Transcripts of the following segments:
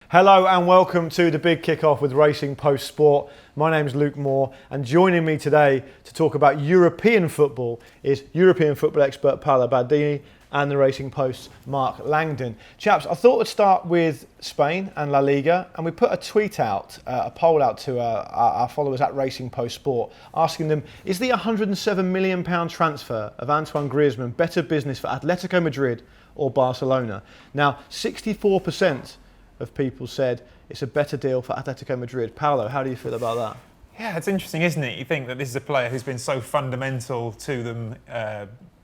Hello and welcome to the big kick-off with Racing Post Sport. My name is Luke Moore and joining me today to talk about European football is European football expert Paolo Baldini and the Racing Post's Mark Langdon. Chaps, I thought we'd start with Spain and La Liga, and we put a tweet out, a poll out to our followers at Racing Post Sport, asking them, is the £107 million transfer of Antoine Griezmann better business for Atletico Madrid or Barcelona? Now, 64% of people said it's a better deal for Atletico Madrid. Paolo, how do you feel about that? Yeah, it's interesting, isn't it? You think that this is a player who's been so fundamental to them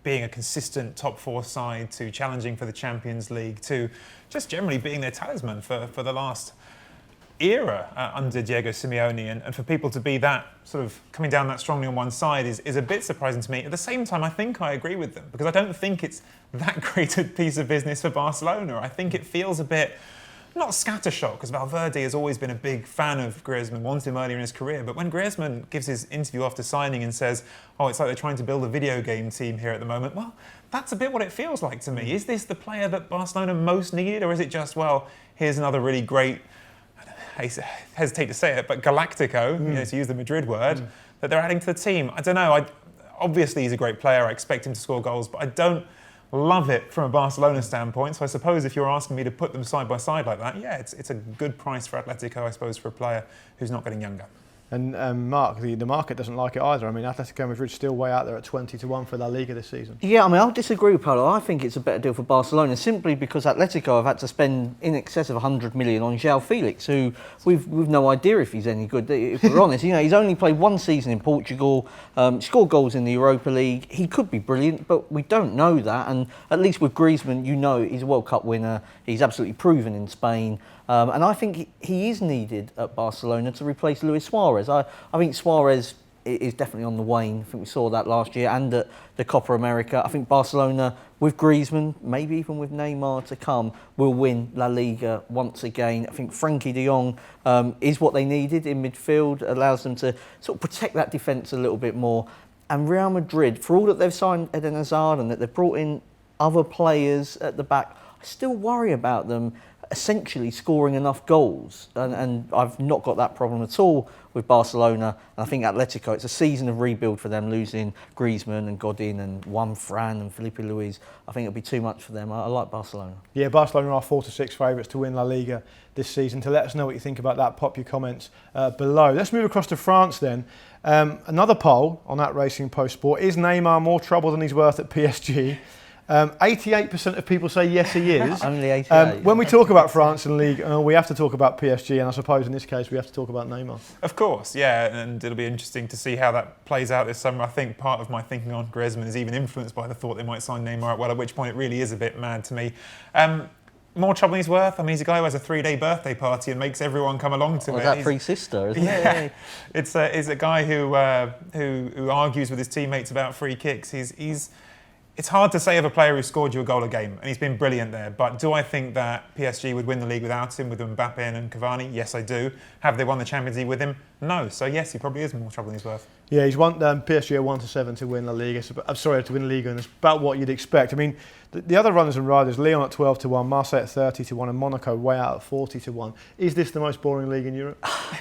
being a consistent top four side, to challenging for the Champions League, to just generally being their talisman for the last era under Diego Simeone, and for people to be that sort of coming down that strongly on one side is a bit surprising to me. At the same time, I think I agree with them, because I don't think it's that great a piece of business for Barcelona. I think it feels a bit, not scattershot, because Valverde has always been a big fan of Griezmann, wanted him earlier in his career, but when Griezmann gives his interview after signing and says, oh, it's like they're trying to build a video game team here at the moment, well, that's a bit what it feels like to me. Is this the player that Barcelona most needed, or is it just, well, here's another really great, I hesitate to say it, but Galactico, to use the Madrid word, that they're adding to the team? I don't know. Obviously, he's a great player. I expect him to score goals, but I don't love it from a Barcelona standpoint. So I suppose if you're asking me to put them side by side like that, yeah, it's a good price for Atletico, I suppose, for a player who's not getting younger. And Mark, the market doesn't like it either. I mean, Atletico Madrid's still way out there at 20-1 for La Liga this season. Yeah, I mean, I'll disagree with Paolo. I think it's a better deal for Barcelona simply because Atletico have had to spend in excess of 100 million on João Felix, who we've no idea if he's any good. If we're honest, he's only played one season in Portugal, scored goals in the Europa League. He could be brilliant, but we don't know that. And at least with Griezmann, he's a World Cup winner. He's absolutely proven in Spain. And I think he is needed at Barcelona to replace Luis Suarez. I think Suarez is definitely on the wane. I think we saw that last year and at the Copa America. I think Barcelona, with Griezmann, maybe even with Neymar to come, will win La Liga once again. I think Frankie de Jong is what they needed in midfield, allows them to sort of protect that defence a little bit more. And Real Madrid, for all that they've signed Eden Hazard and that they've brought in other players at the back, I still worry about them essentially scoring enough goals, and I've not got that problem at all with Barcelona. And I think Atletico, it's a season of rebuild for them, losing Griezmann and Godin and Juan Fran and Felipe Luis. I think it'll be too much for them. I like Barcelona. Yeah, Barcelona are 4-6 favourites to win La Liga this season. To let us know what you think about that, pop your comments below. Let's move across to France then. Another poll on that Racing Post Sport: is Neymar more trouble than he's worth at PSG? 88% of people say yes, he is. Only 88. When we talk about France and League, we have to talk about PSG, and I suppose in this case we have to talk about Neymar. Of course, yeah, and it'll be interesting to see how that plays out this summer. I think part of my thinking on Griezmann is even influenced by the thought they might sign Neymar, well, at which point it really is a bit mad to me. More trouble than he's worth. I mean, he's a guy who has a 3-day birthday party and makes everyone come along to it. That free sister, isn't it? It's a guy who argues with his teammates about free kicks. It's hard to say of a player who scored you a goal a game, and he's been brilliant there. But do I think that PSG would win the league without him, with Mbappe and Cavani? Yes, I do. Have they won the Champions League with him? No. So yes, he probably is more trouble than he's worth. Yeah, he's won PSG are 1-7 to win La Liga. To win La Liga, and it's about what you'd expect. I mean, the other runners and riders: Lyon at 12-1, Marseille at 30-1, and Monaco way out at 40-1. Is this the most boring league in Europe?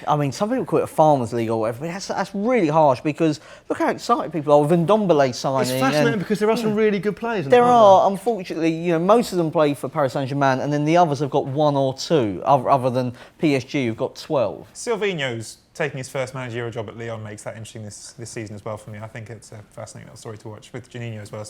I mean, some people call it a farmers' league or whatever, but that's really harsh, because look how excited people are with Ndombele signing. It's fascinating because there are some really good players. There are, unfortunately, most of them play for Paris Saint-Germain, and then the others have got one or two, other than PSG, who've got 12. Silvinho's taking his first managerial job at Lyon makes that interesting this season as well for me. I think it's a fascinating little story to watch, with Juninho as well.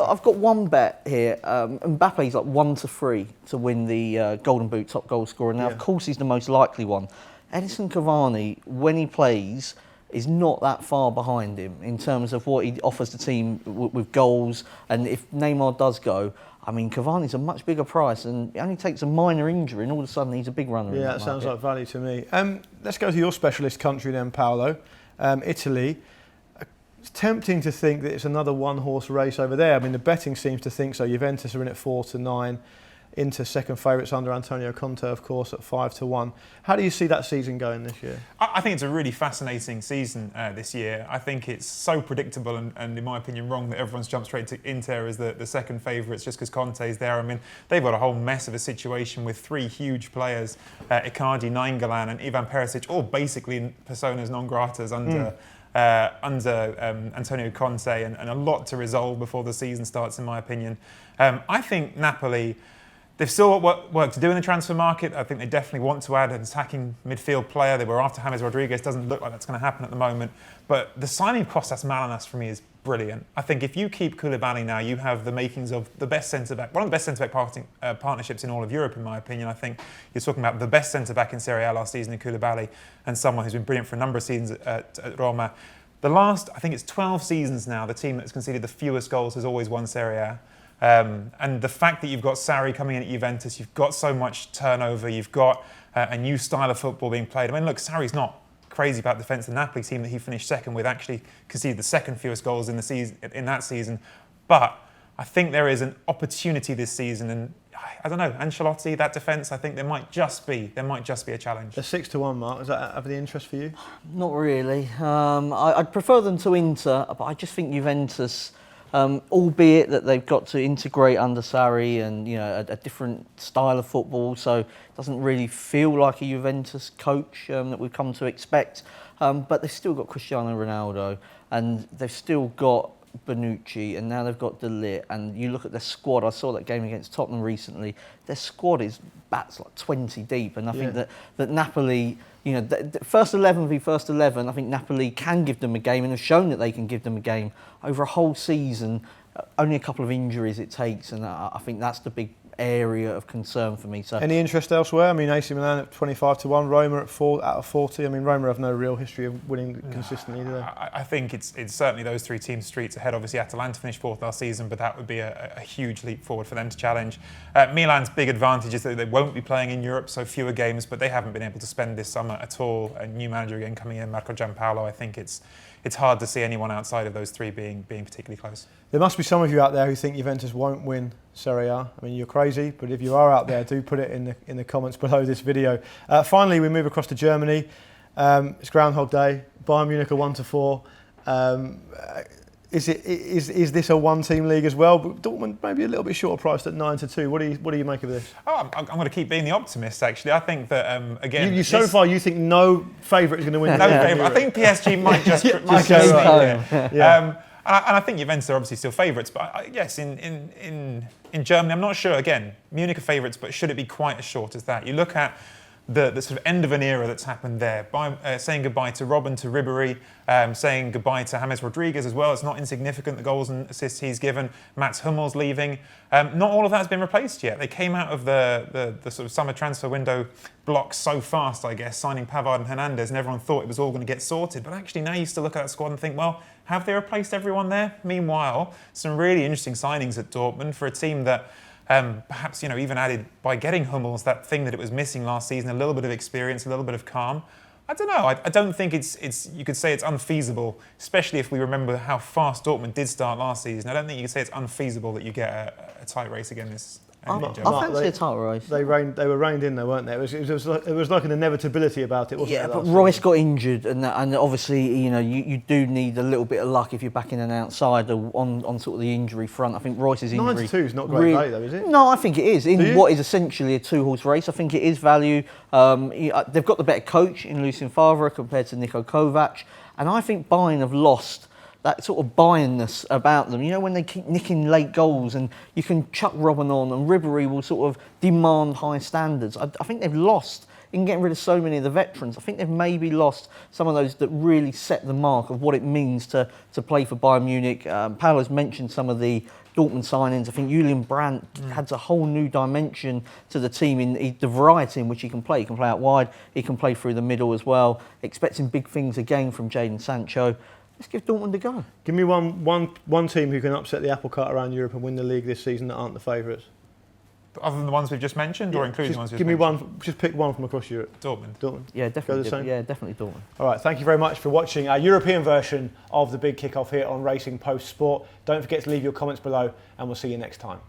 I've got one bet here. Mbappe's like 1-3 to win the Golden Boot top goal scorer. Now, of course, he's the most likely one. Edinson Cavani, when he plays, is not that far behind him in terms of what he offers the team with goals. And if Neymar does go, I mean, Cavani's a much bigger price, and it only takes a minor injury, and all of a sudden he's a big runner. Yeah, that sounds like value to me. Let's go to your specialist country then, Paolo. Italy. It's tempting to think that it's another one-horse race over there. I mean, the betting seems to think so. Juventus are in at 4-9. Inter second favourites under Antonio Conte, of course, at 5-1. How do you see that season going this year? I think it's a really fascinating season this year. I think it's so predictable and, in my opinion, wrong that everyone's jumped straight to Inter as the second favourites just because Conte's there. I mean, they've got a whole mess of a situation with three huge players, Icardi, Nainggolan and Ivan Perisic, all basically personas non gratas under Antonio Conte and a lot to resolve before the season starts, in my opinion. I think Napoli, they've still got work to do in the transfer market. I think they definitely want to add an attacking midfield player. They were after James Rodriguez. Doesn't look like that's going to happen at the moment. But the signing of Kostas Malinas for me is brilliant. I think if you keep Koulibaly now, you have the makings of the best centre-back, one of the best centre-back partnerships in all of Europe, in my opinion. I think you're talking about the best centre-back in Serie A last season in Koulibaly and someone who's been brilliant for a number of seasons at Roma. The last, I think it's 12 seasons now, the team that's conceded the fewest goals has always won Serie A. And the fact that you've got Sarri coming in at Juventus, you've got so much turnover, you've got a new style of football being played. I mean, look, Sarri's not crazy about defence. The Napoli team that he finished second with actually conceded the second fewest goals in that season. But I think there is an opportunity this season, and I don't know, Ancelotti, that defence, I think there might just be a challenge. The 6-1 mark, does that have any interest for you? Not really. I'd prefer them to Inter, but I just think Juventus, albeit that they've got to integrate under Sarri and a different style of football, so it doesn't really feel like a Juventus coach that we've come to expect. But they've still got Cristiano Ronaldo, and they've still got Bonucci, and now they've got De Ligt. And you look at their squad. I saw that game against Tottenham recently. Their squad is bats like 20 deep, and I think that Napoli, first 11 v first 11, I think Napoli can give them a game and have shown that they can give them a game over a whole season. Only a couple of injuries it takes, and I think that's the big area of concern for me. So, any interest elsewhere? I mean, AC Milan at 25-1, Roma at 4 out of 40. I mean, Roma have no real history of winning consistently, do they? I think it's certainly those three teams streets ahead. Obviously, Atalanta finished fourth last season, but that would be a huge leap forward for them to challenge. Milan's big advantage is that they won't be playing in Europe, so fewer games, but they haven't been able to spend this summer at all. A new manager again coming in, Marco Giampaolo. I think it's hard to see anyone outside of those three being particularly close. There must be some of you out there who think Juventus won't win Serie A. I mean, you're crazy, but if you are out there, do put it in the comments below this video. Finally, we move across to Germany. It's Groundhog Day. Bayern Munich are 1-4. Is this a one-team league as well? But Dortmund maybe a little bit shorter priced at 9-2. What do you make of this? Oh, I'm going to keep being the optimist. Actually, I think that again. So far, you think no favourite is going to win. No favourite. I think PSG might just. Yeah. And I think Juventus are obviously still favourites, but yes, in Germany, I'm not sure. Again, Munich are favourites, but should it be quite as short as that? You look at the sort of end of an era that's happened there, by saying goodbye to Robben, to Ribéry, saying goodbye to James Rodriguez as well. It's not insignificant, the goals and assists he's given. Mats Hummels leaving. Not all of that has been replaced yet. They came out of the sort of summer transfer window block so fast, I guess, signing Pavard and Hernandez, and everyone thought it was all going to get sorted. But actually now you still look at that squad and think, well, have they replaced everyone there? Meanwhile, some really interesting signings at Dortmund for a team that perhaps even added by getting Hummels that thing that it was missing last season, a little bit of experience, a little bit of calm. I don't know. I don't think it's. You could say it's unfeasible, especially if we remember how fast Dortmund did start last season. I don't think you could say it's unfeasible that you get a tight race again this. I fancy a title race. They were reined in though, weren't they? It was like an inevitability about it, wasn't it? Yeah, but Royce got injured, and obviously you do need a little bit of luck if you're backing an outsider on sort of the injury front. I think Royce's injury 9-2 is not great value though, is it? No, I think it is in what is essentially a two-horse race. I think it is value. They've got the better coach in Lucien Favre compared to Niko Kovac, and I think Bayern have lost that sort of Bayernness about them. When they keep nicking late goals and you can chuck Robben on and Ribéry will sort of demand high standards. I think they've lost in getting rid of so many of the veterans. I think they've maybe lost some of those that really set the mark of what it means to play for Bayern Munich. Paolo's mentioned some of the Dortmund signings. I think Julian Brandt adds a whole new dimension to the team in the variety in which he can play. He can play out wide, he can play through the middle as well. Expecting big things again from Jadon Sancho. Let's give Dortmund a go. Give me one team who can upset the apple cart around Europe and win the league this season that aren't the favourites. Other than the ones we've just mentioned, or including the ones we've just mentioned? give me one. Just pick one from across Europe. Dortmund. Yeah, definitely. Yeah, definitely Dortmund. All right. Thank you very much for watching our European version of the Big Kickoff here on Racing Post Sport. Don't forget to leave your comments below, and we'll see you next time.